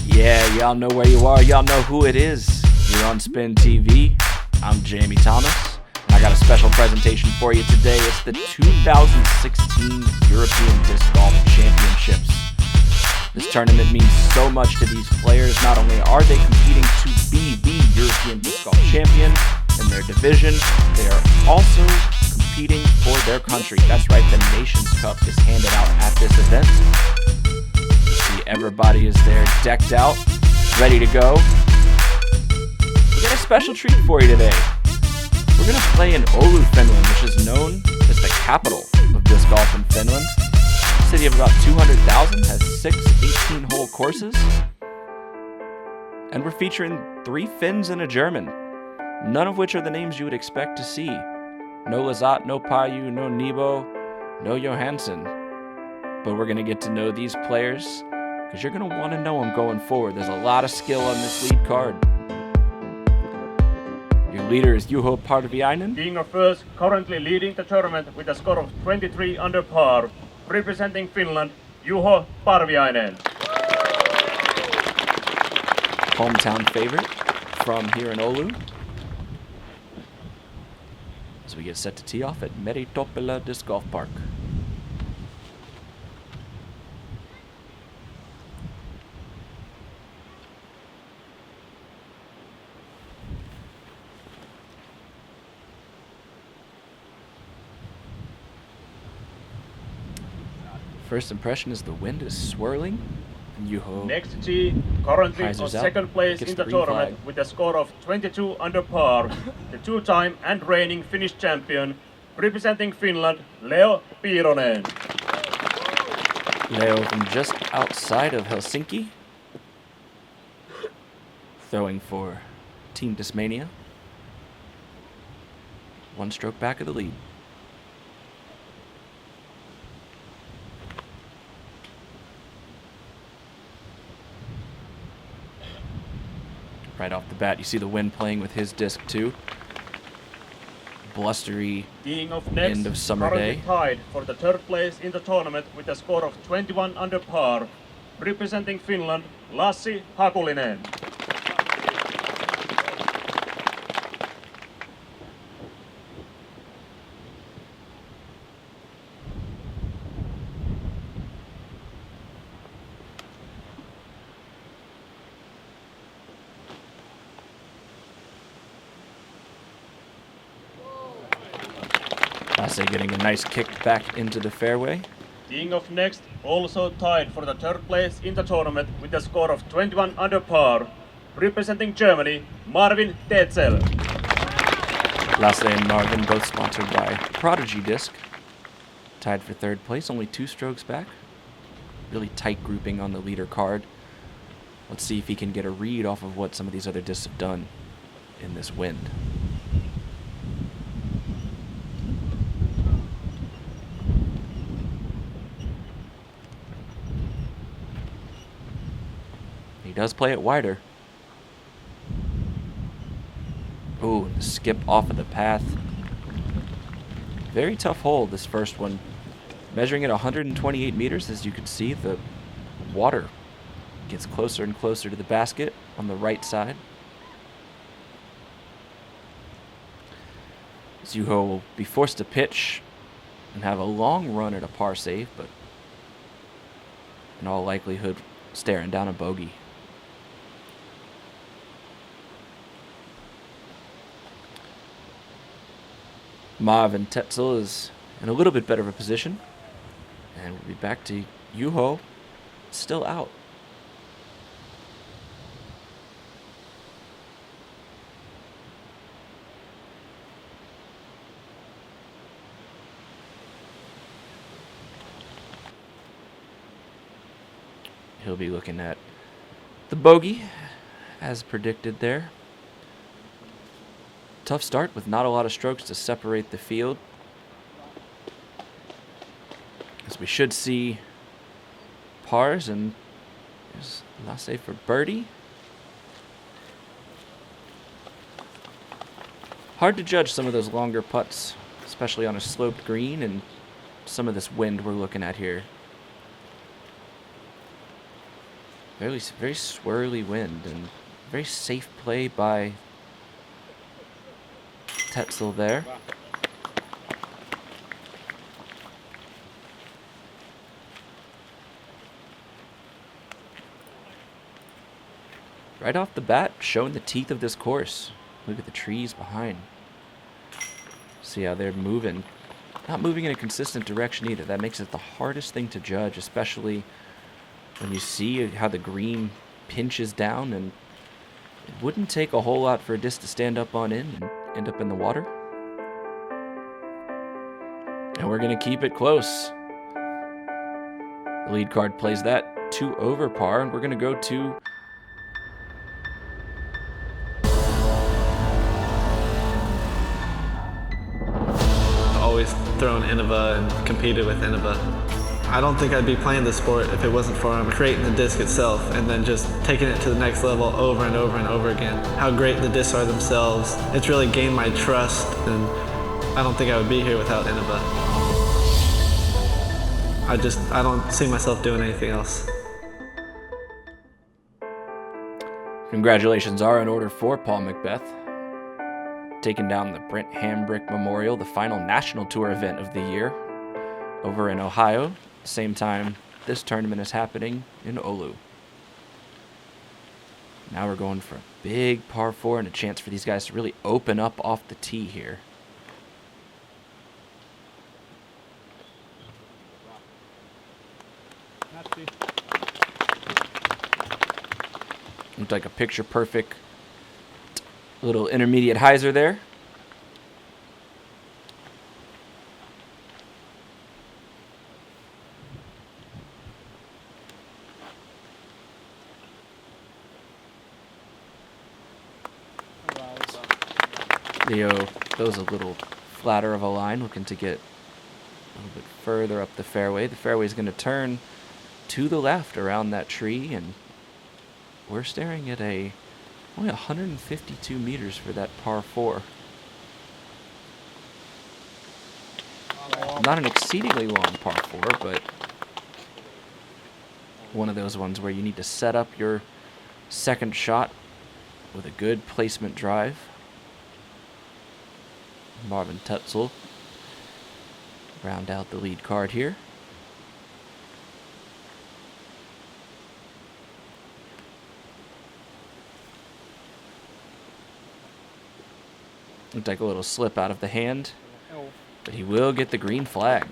Yeah, y'all know where you are. Y'all know who it is. You're on SpinTV. I'm Jamie Thomas. And I got a special presentation for you today. It's the 2016 European Disc Golf Championships. This tournament means so much to these players. Not only are they competing to be the European Disc Golf Champion in their division, they are also competing for their country. That's right, the Nations Cup is handed out at this event. See, everybody is there decked out, ready to go. We got a special treat for you today. We're going to play in Oulu, Finland, which is known as the capital of disc golf in Finland. A city of about 200,000, has 6 18-hole courses. And we're featuring 3 Finns and a German, none of which are the names you would expect to see. No Lazat, no Paju, no Nebo, no Johansson. But we're going to get to know these players because you're going to want to know them going forward. There's a lot of skill on this lead card. Your leader is Juho Parviainen. Being a first, currently leading the tournament with a score of 23 under par. Representing Finland, Juho Parviainen. Hometown favorite from here in Oulu. As we get set to tee off at Meri-Toppila DiscGolfPark. First impression is the wind is swirling. And Juho next tee, currently on second place in the tournament with a score of 22 under par. The two-time and reigning Finnish champion, representing Finland, Leo Piironen. Leo from just outside of Helsinki, throwing for Team Discmania. 1 stroke back of the lead. Right off the bat, you see the wind playing with his disc too. Blustery end of summer day. Tied for the third place in the tournament with a score of 21 under par. Representing Finland, Lassi Hakulinen. Lassi getting a nice kick back into the fairway. Teeing off next, also tied for the third place in the tournament with a score of 21 under par. Representing Germany, Marvin Tetzel. Lassi and Marvin both sponsored by Prodigy Disc. Tied for third place, only 2 strokes back. Really tight grouping on the leader card. Let's see if he can get a read off of what some of these other discs have done in this wind. He does play it wider. Ooh, skip off of the path. Very tough hole, this first one. Measuring at 128 meters, as you can see, the water gets closer and closer to the basket on the right side. Juho will be forced to pitch and have a long run at a par save, but in all likelihood, staring down a bogey. Marvin Tetzel is in a little bit better of a position. And we'll be back to Juho, still out. He'll be looking at the bogey, as predicted there. Tough start with not a lot of strokes to separate the field. As we should see pars, and there's Lassi for birdie. Hard to judge some of those longer putts, especially on a sloped green and some of this wind we're looking at here. Very swirly wind, and very safe play by Tetzel there. Right off the bat, showing the teeth of this course. Look at the trees behind. See how they're moving. Not moving in a consistent direction either. That makes it the hardest thing to judge, especially when you see how the green pinches down, and it wouldn't take a whole lot for a disc to stand up on in and end up in the water. And we're going to keep it close. The lead card plays that 2 over par, and we're going to go to always thrown Innova and competed with Innova. I don't think I'd be playing the sport if it wasn't for creating the disc itself and then just taking it to the next level over and over and over again. How great the discs are themselves. It's really gained my trust, and I don't think I would be here without Innova. I don't see myself doing anything else. Congratulations are in order for Paul McBeth, taking down the Brent Hambrick Memorial, the final national tour event of the year, over in Ohio. Same time this tournament is happening in Oulu. Now we're going for a big par 4 and a chance for these guys to really open up off the tee here. Looked like a picture-perfect little intermediate hyzer there. Leo goes a little flatter of a line, looking to get a little bit further up the fairway. The fairway is going to turn to the left around that tree, and we're staring at only 152 meters for that par 4. Not an exceedingly long par 4, but one of those ones where you need to set up your second shot with a good placement drive. Marvin Tetzel round out the lead card here. Looked like a little slip out of the hand, but he will get the green flag.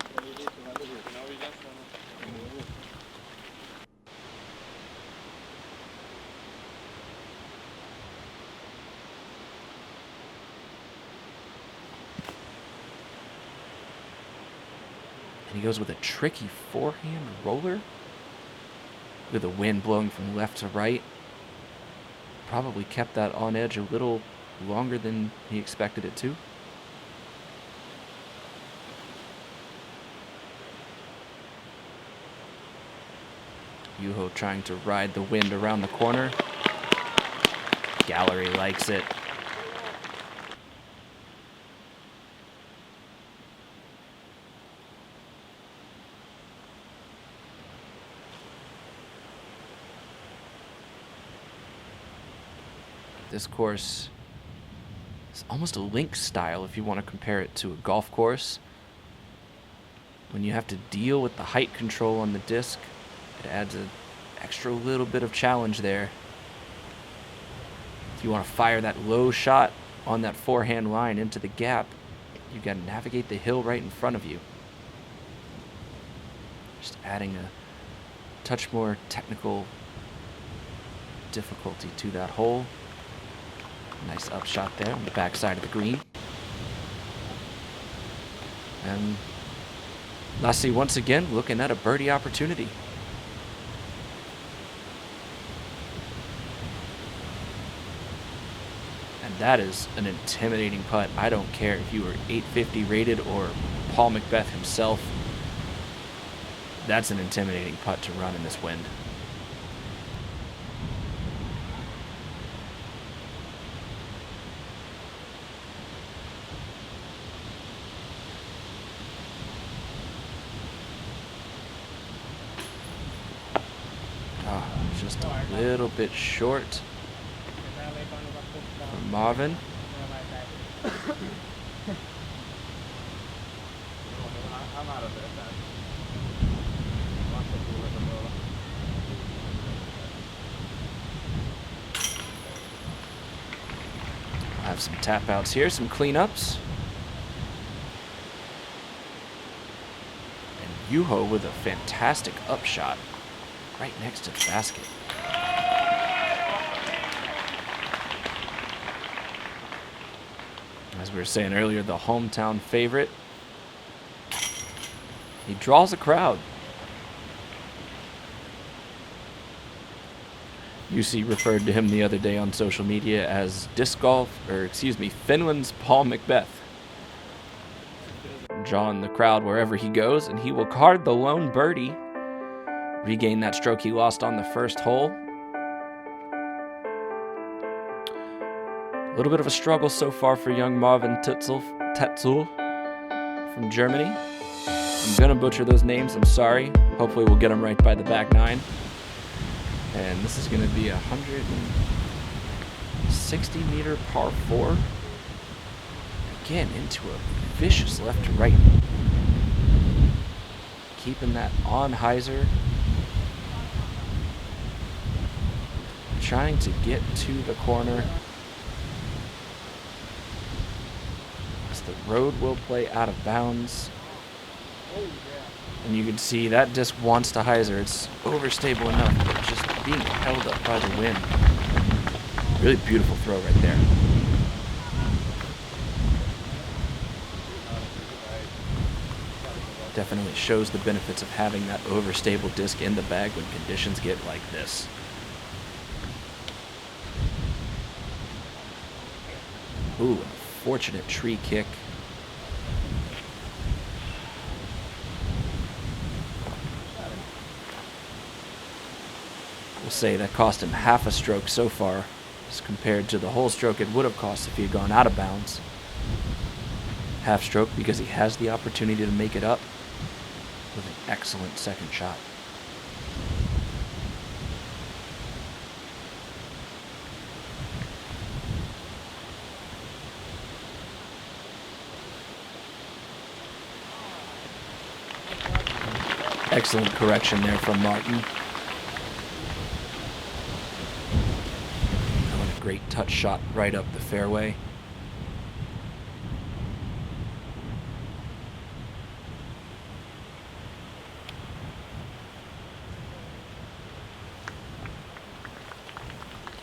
And he goes with a tricky forehand roller with the wind blowing from left to right. Probably kept that on edge a little longer than he expected it to. Juho trying to ride the wind around the corner. Gallery likes it. This course is almost a link style if you want to compare it to a golf course. When you have to deal with the height control on the disc, it adds an extra little bit of challenge there. If you want to fire that low shot on that forehand line into the gap, you've got to navigate the hill right in front of you. Just adding a touch more technical difficulty to that hole. Nice upshot there on the backside of the green. And Lassi once again looking at a birdie opportunity. And that is an intimidating putt. I don't care if you were 850 rated or Paul McBeth himself. That's an intimidating putt to run in this wind. just a little bit short for Marvin. Have some tap outs here, some cleanups. And Juho with a fantastic upshot right next to the basket. As we were saying earlier, the hometown favorite. He draws a crowd. UC referred to him the other day on social media as Finland's Paul Macbeth. Drawing the crowd wherever he goes, and he will card the lone birdie. Regain that stroke he lost on the first hole. A little bit of a struggle so far for young Marvin Tetzel from Germany. I'm gonna butcher those names, I'm sorry. Hopefully we'll get them right by the back nine. And this is going to be a 160 meter par 4. Again, into a vicious left to right. Keeping that on hyzer. Trying to get to the corner. As the road will play out of bounds. And you can see that disc wants to hyzer. It's overstable enough, but just being held up by the wind. Really beautiful throw right there. Definitely shows the benefits of having that overstable disc in the bag when conditions get like this. Ooh, a fortunate tree kick. We'll say that cost him half a stroke so far as compared to the whole stroke it would have cost if he had gone out of bounds. Half stroke because he has the opportunity to make it up with an excellent second shot. Excellent correction there from Martin. Great touch shot right up the fairway.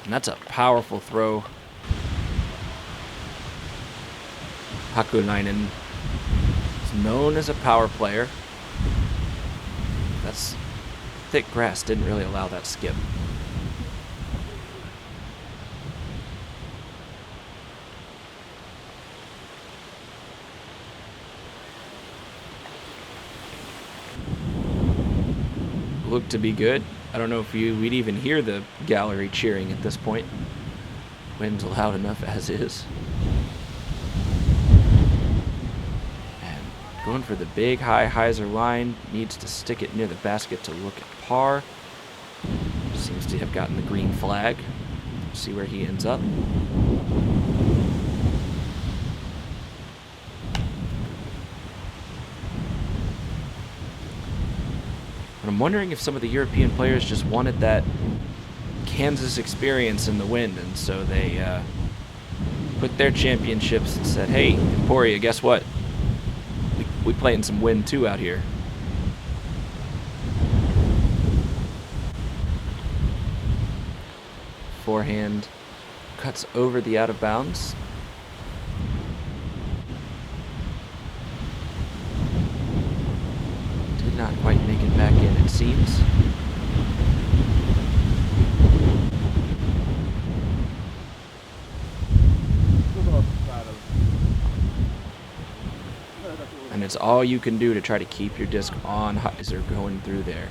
And that's a powerful throw. Hakulinen is known as a power player. That's thick grass didn't really allow that skip. Looked to be good. I don't know if we'd even hear the gallery cheering at this point. Wind's loud enough as is. And going for the big high hyzer line. Needs to stick it near the basket to look at par. Seems to have gotten the green flag. See where he ends up. I'm wondering if some of the European players just wanted that Kansas experience in the wind, and so they put their championships and said, hey, Emporia, guess what? We play in some wind too out here. Forehand cuts over the out of bounds. Not quite make it back in, it seems. And it's all you can do to try to keep your disc on hyzer going through there.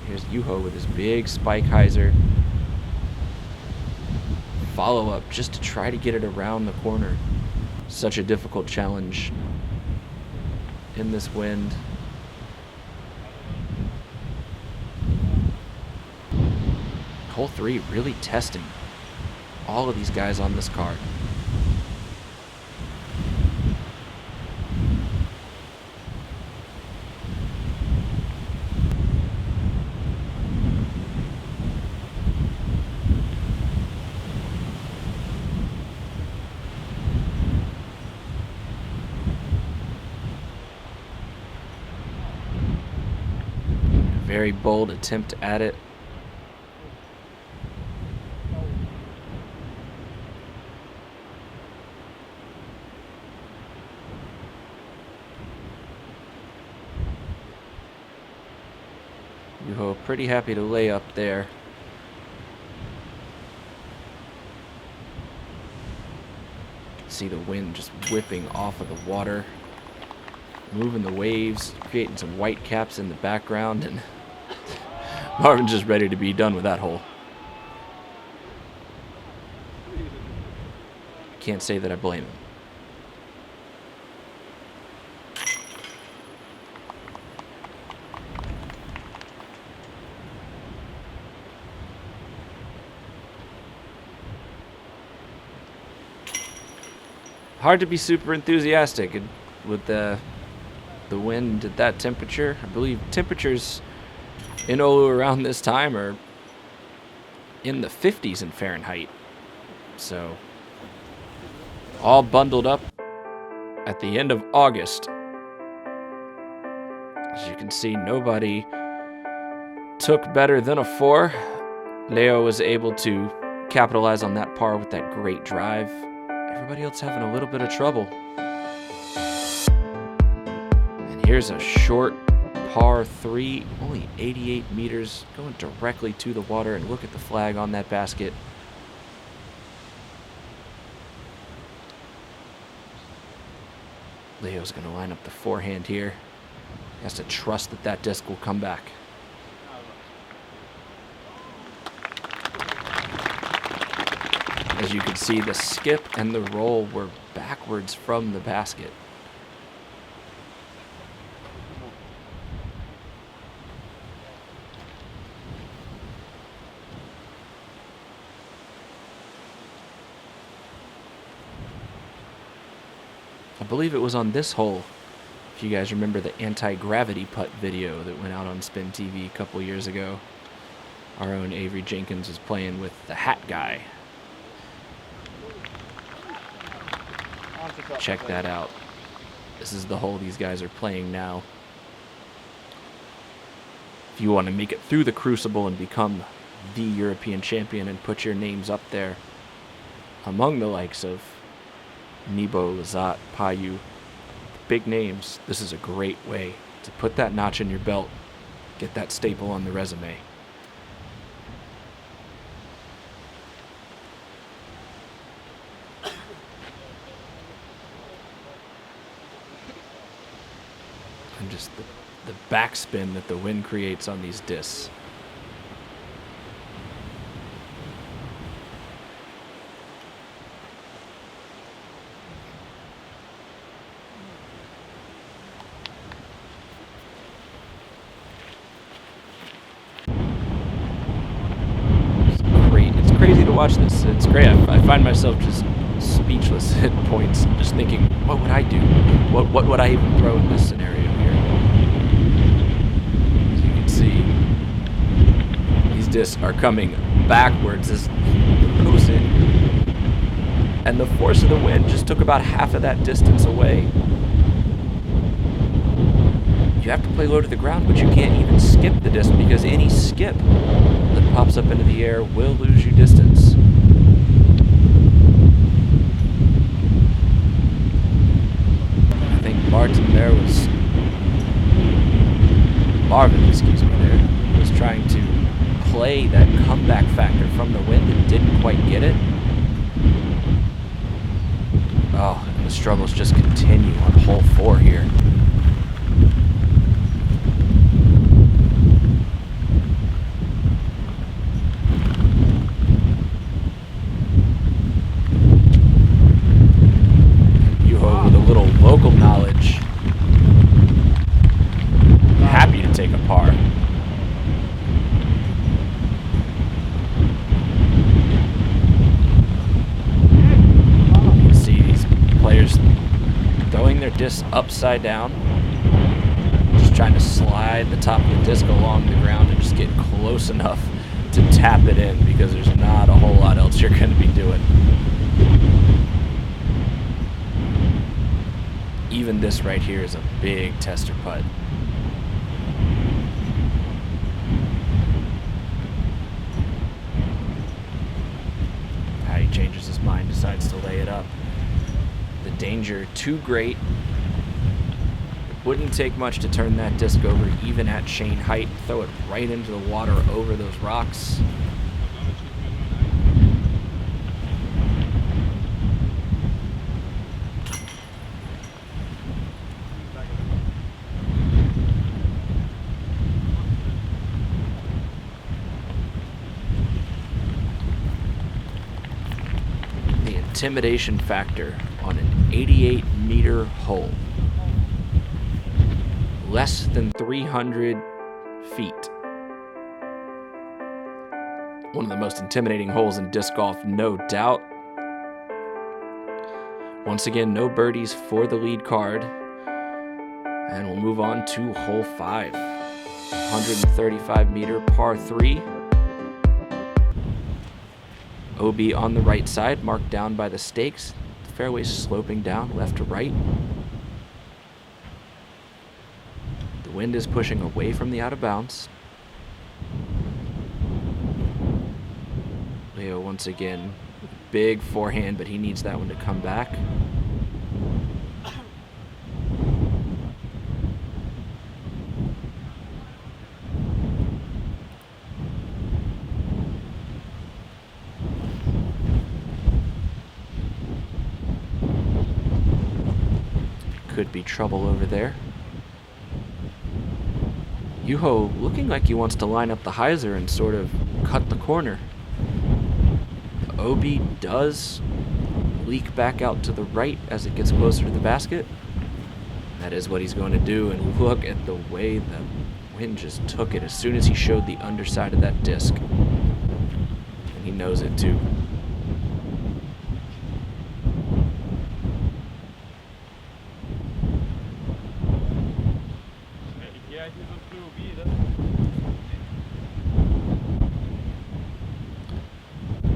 Here's Juho with his big spike hyzer. Follow up just to try to get it around the corner. Such a difficult challenge in this wind. hole 3 really testing all of these guys on this card. Very bold attempt at it. Juho pretty happy to lay up there. You can see the wind just whipping off of the water, moving the waves, creating some white caps in the background, and Marvin's just ready to be done with that hole. Can't say that I blame him. Hard to be super enthusiastic with the wind at that temperature. I believe temperatures in Oulu around this time are in the 50s in Fahrenheit. So, all bundled up at the end of August. As you can see, nobody took better than a 4. Leo was able to capitalize on that par with that great drive. Everybody else having a little bit of trouble. And here's a short par 3, only 88 meters, going directly to the water, and look at the flag on that basket. Leo's going to line up the forehand here. He has to trust that that disc will come back. As you can see, the skip and the roll were backwards from the basket. I believe it was on this hole, if you guys remember the anti-gravity putt video that went out on SpinTV a couple years ago. Our own Avery Jenkins is playing with the hat guy. Check that out. This is the hole these guys are playing now. If you want to make it through the crucible and become the European champion and put your names up there among the likes of Nebo, Lazat, Payu, big names, this is a great way to put that notch in your belt, get that staple on the resume. And just the backspin that the wind creates on these discs. Crazy to watch this. It's great. I find myself just speechless at points, just thinking, what would I do? What would I even throw in this scenario here? As you can see, these discs are coming backwards as it goes in, and the force of the wind just took about half of that distance away. You have to play low to the ground, but you can't even skip the disc, because any skip that pops up into the air will lose you distance. I think Marvin was trying to play that comeback factor from the wind and didn't quite get it. Oh, and the struggles just continue on hole 4 here. Local knowledge. Happy to take a par. swing their disc upside down. Just trying to slide the top of the disc along the ground and just get close enough to tap it in, because there's not a whole lot else you're going to be doing. Even this right here is a big tester putt. He changes his mind, decides to lay it up. The danger too great. It wouldn't take much to turn that disc over, even at chain height. Throw it right into the water over those rocks. Intimidation factor on an 88-meter hole. Less than 300 feet. One of the most intimidating holes in disc golf, no doubt. Once again, no birdies for the lead card. And we'll move on to hole 5. 135-meter par 3. OB on the right side, marked down by the stakes. The fairway's sloping down left to right. The wind is pushing away from the out of bounds. Leo once again, big forehand, but he needs that one to come back. Could be trouble over there. Juho looking like he wants to line up the hyzer and sort of cut the corner. The OB does leak back out to the right as it gets closer to the basket. That is what he's going to do, and look at the way the wind just took it as soon as he showed the underside of that disc. And he knows it too.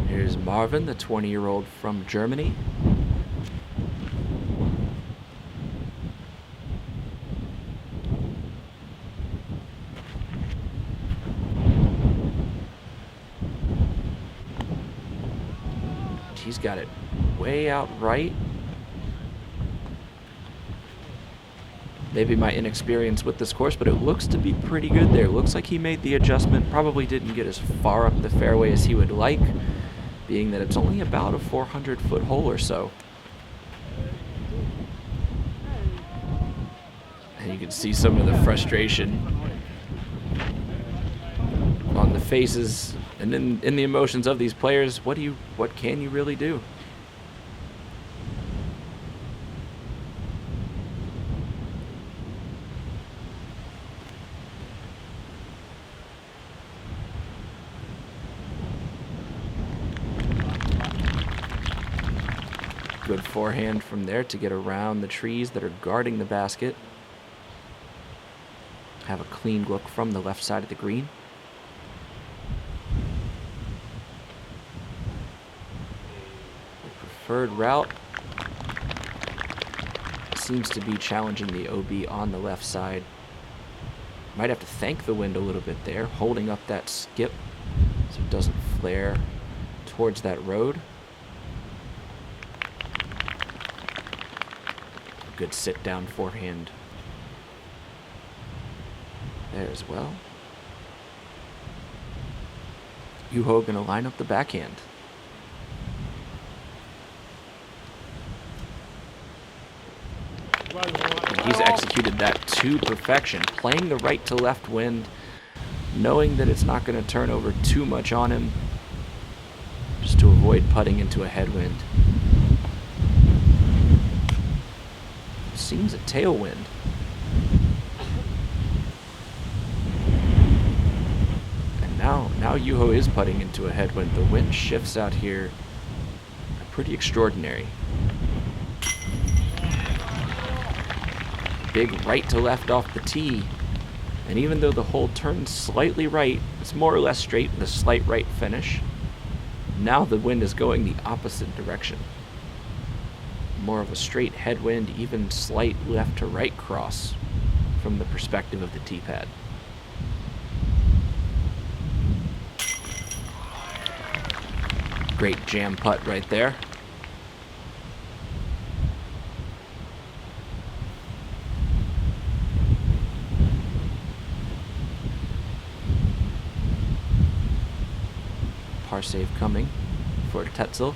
Here's Marvin, the 20-year-old from Germany. He's got it way out right. Maybe my inexperience with this course, but it looks to be pretty good there. Looks like he made the adjustment, probably didn't get as far up the fairway as he would like, being that it's only about a 400-foot hole or so. And you can see some of the frustration on the faces and in the emotions of these players. What can you really do? Good forehand from there to get around the trees that are guarding the basket. Have a clean look from the left side of the green. The preferred route seems to be challenging the OB on the left side. Might have to thank the wind a little bit there, holding up that skip so it doesn't flare towards that road. Good sit down forehand there as well. Juho gonna line up the backhand. And he's executed that to perfection, playing the right to left wind, knowing that it's not going to turn over too much on him, just to avoid putting into a headwind. Seems a tailwind. And now Juho is putting into a headwind. The wind shifts out here are pretty extraordinary. big right to left off the tee. And even though the hole turns slightly right, it's more or less straight with a slight right finish. Now the wind is going the opposite direction. More of a straight headwind, even slight left to right cross from the perspective of the tee pad. Great jam putt right there. Par save coming for Tetzel.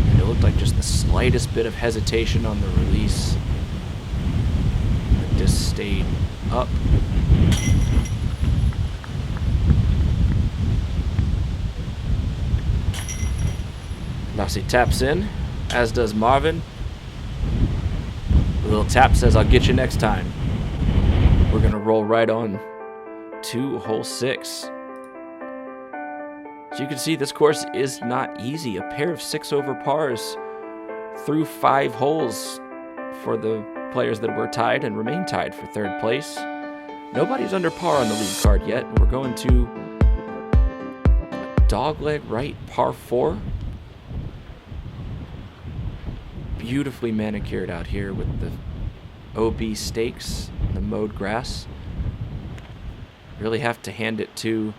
And it looked like just the slightest bit of hesitation on the release. The disc stayed up. Lassi taps in, as does Marvin. The little tap says, "I'll get you next time." We're going to roll right on to hole 6. As you can see, this course is not easy. A pair of 6 over pars through 5 holes for the players that were tied and remain tied for 3rd place. Nobody's under par on the lead card yet. We're going to dogleg right par 4. Beautifully manicured out here with the OB stakes and the mowed grass. Really have to hand it to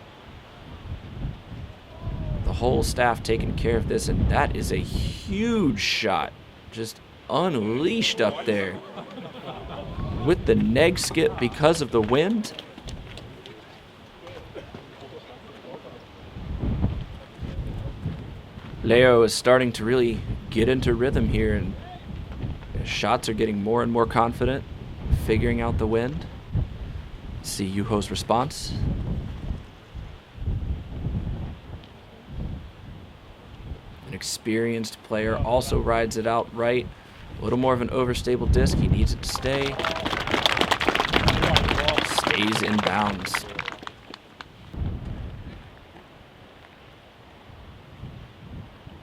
the whole staff taking care of this, and that is a huge shot. Just unleashed up there with the neg skip because of the wind. Leo is starting to really get into rhythm here, and his shots are getting more and more confident, figuring out the wind. See Juho's response. An experienced player also rides it out right. A little more of an overstable disc. He needs it to stay. Stays in bounds.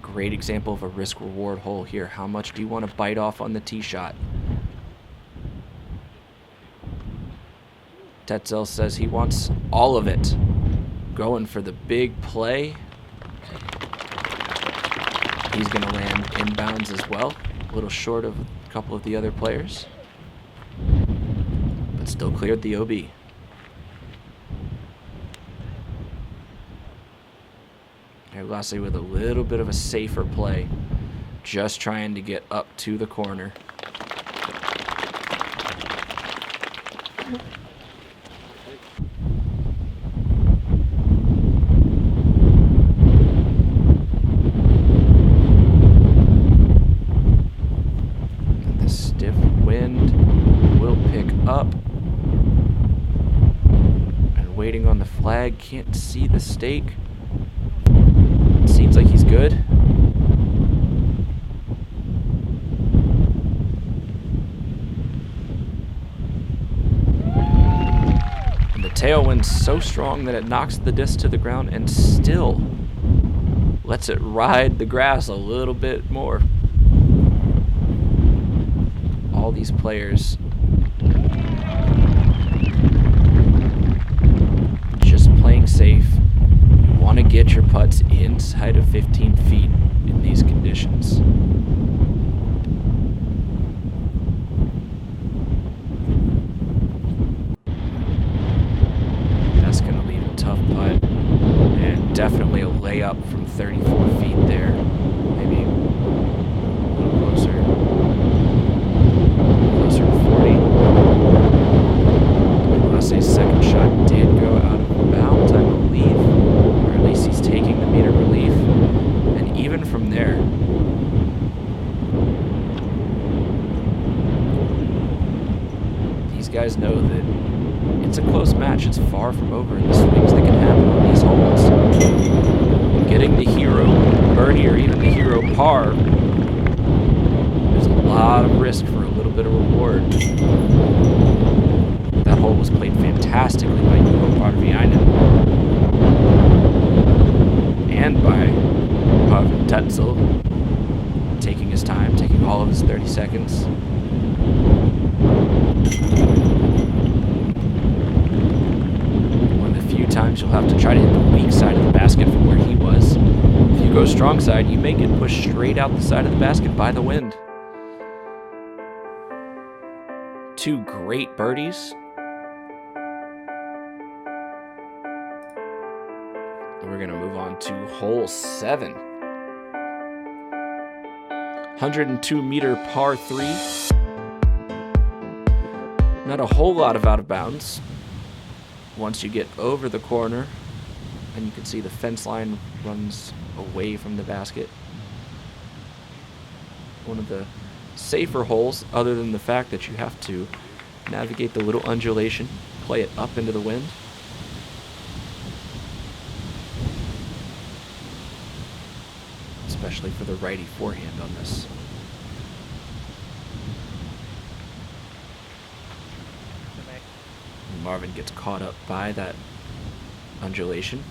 Great example of a risk-reward hole here. How much do you want to bite off on the tee shot? Tetzel says he wants all of it. Going for the big play. He's going to land inbounds as well. A little short of a couple of the other players. But still cleared the OB. Lassi with a little bit of a safer play, just trying to get up to the corner. And the stiff wind will pick up. And waiting on the flag, can't see the stake. Seems like he's good. And the tailwind's so strong that it knocks the disc to the ground and still lets it ride the grass a little bit more. All these players just playing safe. Want to get your putts inside of 15 feet in these conditions. That's going to leave a tough putt, and definitely a layup from 34 feet there. Maybe a little closer to 40. Lassi's second shot did go out of bounds, I believe. At least he's taking the meter relief, and even from there, these guys know that it's a close match. It's far from over, and the swings that can happen on these holes. Getting the hero birdie or even the hero par, there's a lot of risk for a little bit of reward. That hole was played fantastically by Juho Parviainen and by Marvin Tetzel, taking his time, taking all of his 30 seconds. One of the few times you'll have to try to hit the weak side of the basket from where he was. If you go strong side, you may get pushed straight out the side of the basket by the wind. Two great birdies. We're going to move on to hole 7. 102-meter par 3. Not a whole lot of out of bounds. Once you get over the corner, and you can see the fence line runs away from the basket. One of the safer holes, other than the fact that you have to navigate the little undulation, play it up into the wind. Especially for the righty forehand on this. And Marvin gets caught up by that undulation.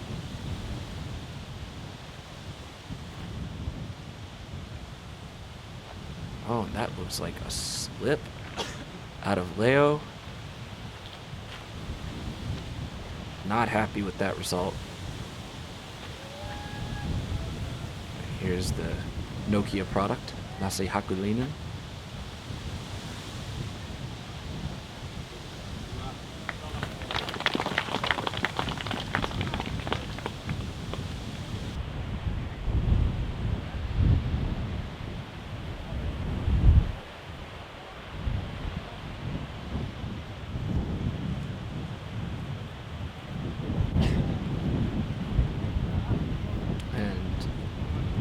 Oh, and that looks like a slip out of Leo. Not happy with that result. Here's the Nokia product, Lassi Hakulinen.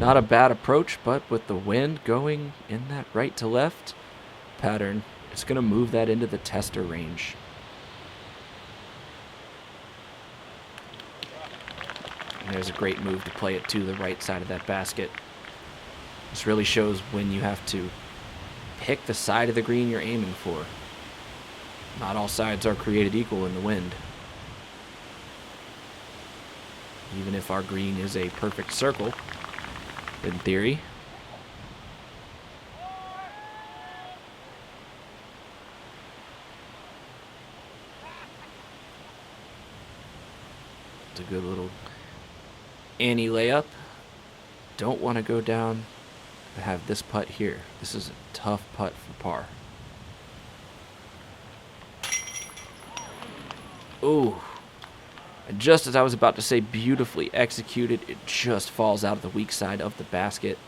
Not a bad approach, but with the wind going in that right to left pattern, it's going to move that into the tester range. And there's a great move to play it to the right side of that basket. This really shows when you have to pick the side of the green you're aiming for. Not all sides are created equal in the wind. Even if our green is a perfect circle, in theory. It's a good little Annie layup. Don't want to go down and have this putt here. This is a tough putt for par. Ooh. And just as I was about to say beautifully executed, it just falls out of the weak side of the basket.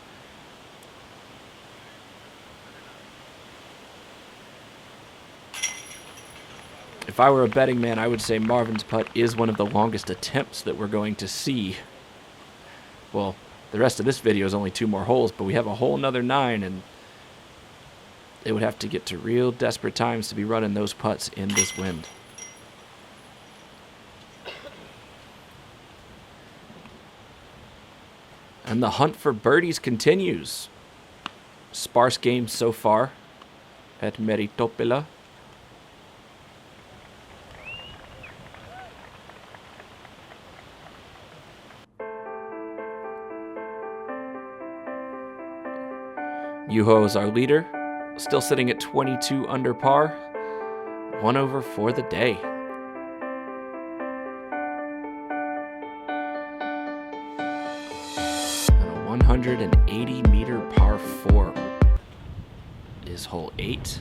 If I were a betting man, I would say Marvin's putt is one of the longest attempts that we're going to see. Well, the rest of this video is only 2 more holes, but we have a whole another 9, and they would have to get to real desperate times to be running those putts in this wind. And the hunt for birdies continues. Sparse game so far at Meri-Toppila. Juho is our leader, still sitting at 22 under par, 1 over for the day. And a 180-meter par 4 is hole 8.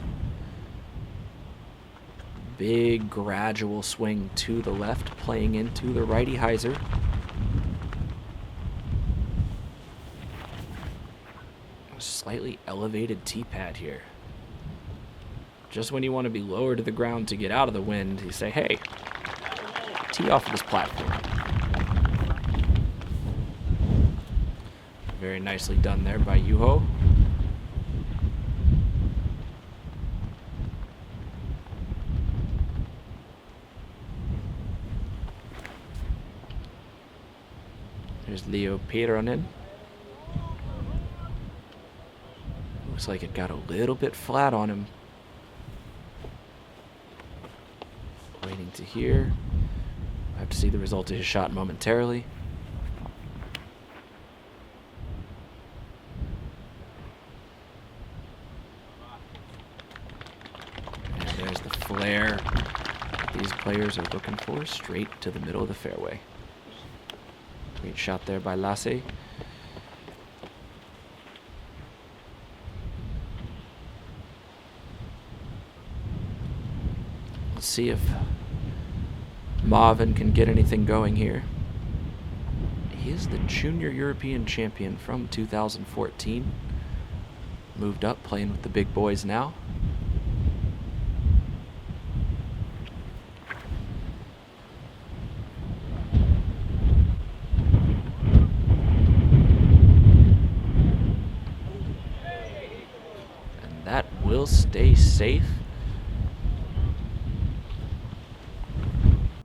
Big gradual swing to the left, playing into the righty hyzer. Slightly elevated tee pad here. Just when you want to be lower to the ground to get out of the wind, you say, hey, tee off of this platform. Very nicely done there by Juho. There's Leo Piironen. Looks like it got a little bit flat on him. nothing to hear. I have to see the result of his shot momentarily. And there's the flare that these players are looking for, straight to the middle of the fairway. Great shot there by Lassi. Let's see if Marvin can get anything going here. He is the junior European champion from 2014. Moved up, playing with the big boys now. And that will stay safe.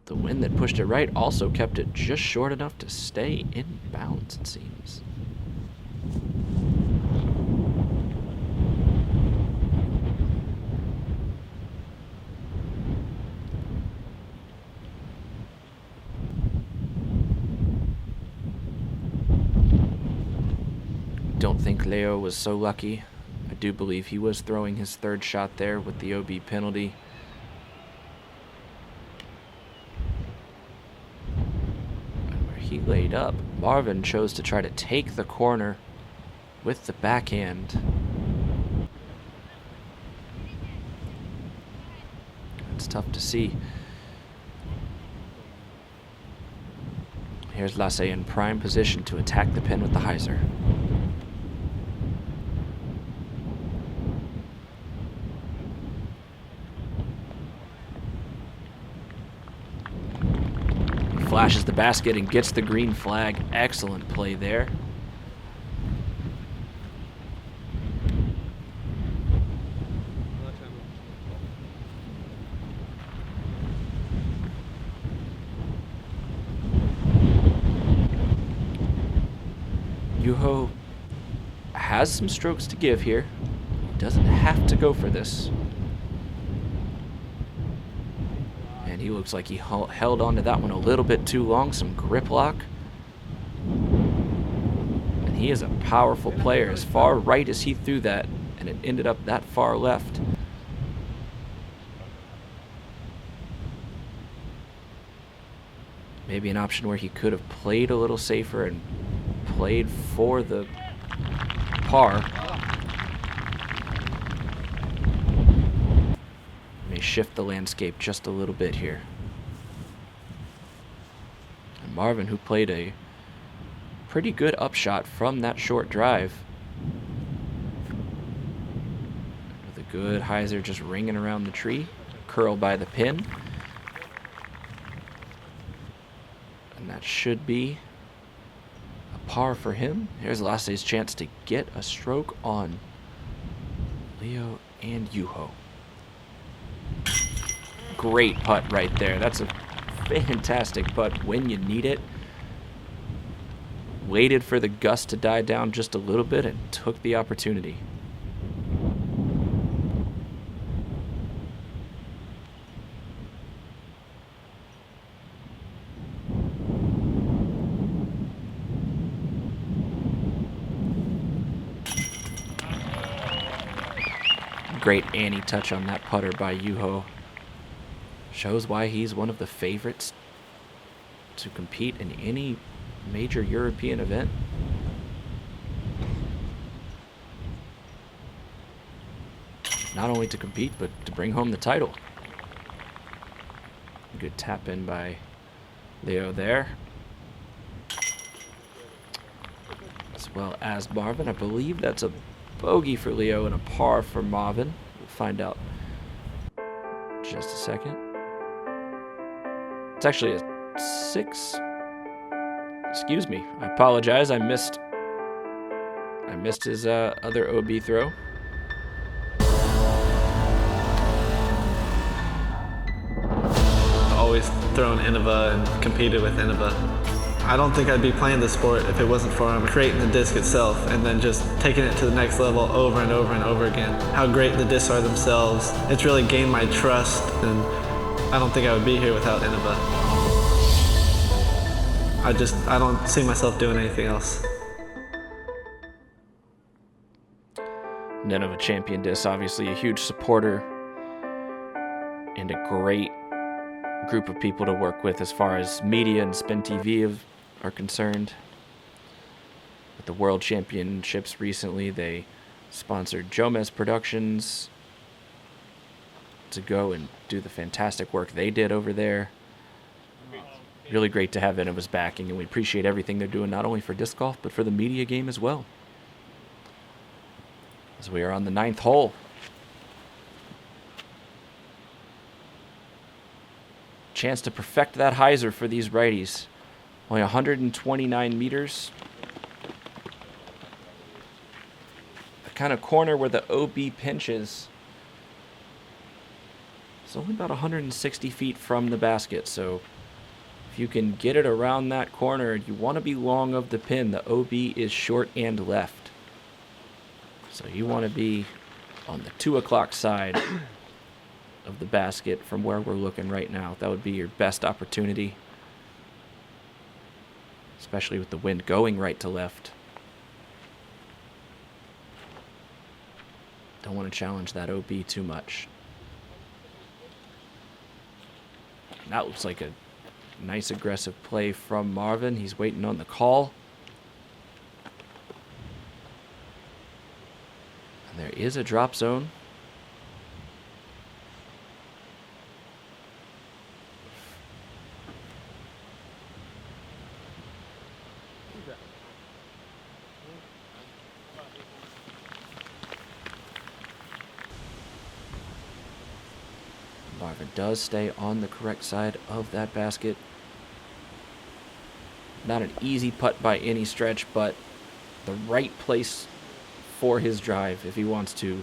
The wind that pushed it right also kept it just short enough to stay in bounds, it seems. Don't think Leo was so lucky. I do believe he was throwing his third shot there with the OB penalty. He laid up. Marvin chose to try to take the corner with the backhand. It's tough to see. Here's Lassi in prime position to attack the pin with the hyzer. Flashes the basket and gets the green flag. Excellent play there. Juho has some strokes to give here. He doesn't have to go for this. And he looks like he held on to that one a little bit too long. Some grip lock. And he is a powerful player. As far right as he threw that, and it ended up that far left. Maybe an option where he could have played a little safer and played for the par. May shift the landscape just a little bit here. And Marvin, who played a pretty good upshot from that short drive, with a good hyzer just ringing around the tree, curl by the pin. And that should be a par for him. Here's Lassi's chance to get a stroke on Leo and Juho. Great putt right there. That's a fantastic putt when you need it. Waited for the gust to die down just a little bit and took the opportunity. Great anti-touch on that putter by Juho. Shows why he's one of the favorites to compete in any major European event. Not only to compete, but to bring home the title. Good tap in by Leo there. As well as Marvin. I believe that's a bogey for Leo and a par for Marvin. We'll find out in just a second. It's actually a 6. Excuse me. I apologize. I missed his other OB throw. Always thrown Innova and competed with Innova. I don't think I'd be playing the sport if it wasn't for creating the disc itself and then just taking it to the next level over and over and over again. How great the discs are themselves. It's really gained my trust, and I don't think I would be here without Innova. I don't see myself doing anything else. Nineveh Champion Disc, obviously a huge supporter and a great group of people to work with as far as media and SpinTV are concerned. With the World Championships recently, they sponsored Jomez Productions to go and do the fantastic work they did over there. Really great to have Innova's backing, and we appreciate everything they're doing, not only for disc golf, but for the media game as well. As we are on the 9th hole. Chance to perfect that hyzer for these righties. Only 129 meters. The kind of corner where the OB pinches. It's only about 160 feet from the basket, so if you can get it around that corner, you want to be long of the pin. The OB is short and left. So you want to be on the 2 o'clock side of the basket from where we're looking right now. That would be your best opportunity, especially with the wind going right to left. Don't want to challenge that OB too much. That looks like a nice aggressive play from Marvin. He's waiting on the call. And there is a drop zone. Marvin does stay on the correct side of that basket. Not an easy putt by any stretch, but the right place for his drive if he wants to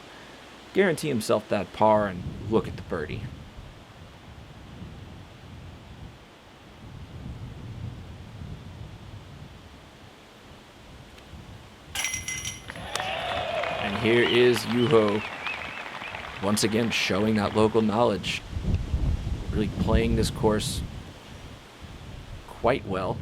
guarantee himself that par and look at the birdie. And here is Juho once again showing that local knowledge, really playing this course quite well.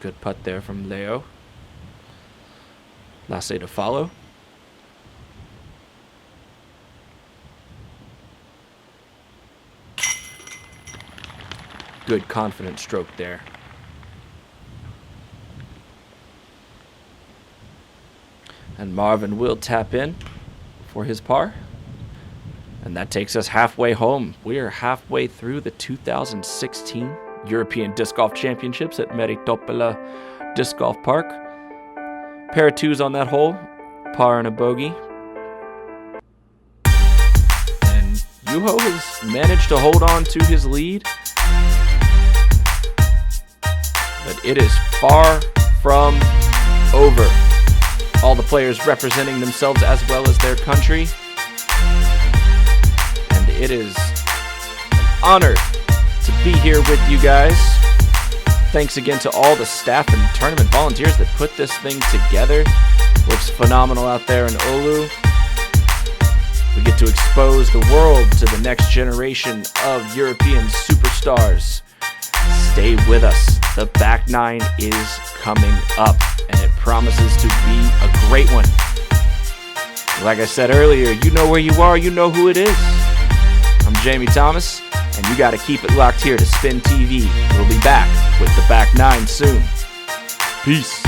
Good putt there from Leo. Lassi to follow. Good confident stroke there. And Marvin will tap in for his par. And that takes us halfway home. We are halfway through the 2016 European Disc Golf Championships at Meri-Toppila DiscGolfPark. Pair of twos on that hole, par and a bogey. And Juho has managed to hold on to his lead, but it is far from over. All the players representing themselves as well as their country. And it is an honor to be here with you guys. Thanks again to all the staff and tournament volunteers that put this thing together. Looks phenomenal out there in Oulu. We get to expose the world to the next generation of European superstars. Stay with us. The back nine is coming up, and it promises to be a great one. Like I said earlier, you know where you are, you know who it is. I'm Jamie Thomas, and you got to keep it locked here to SpinTV. We'll be back with the back nine soon. Peace.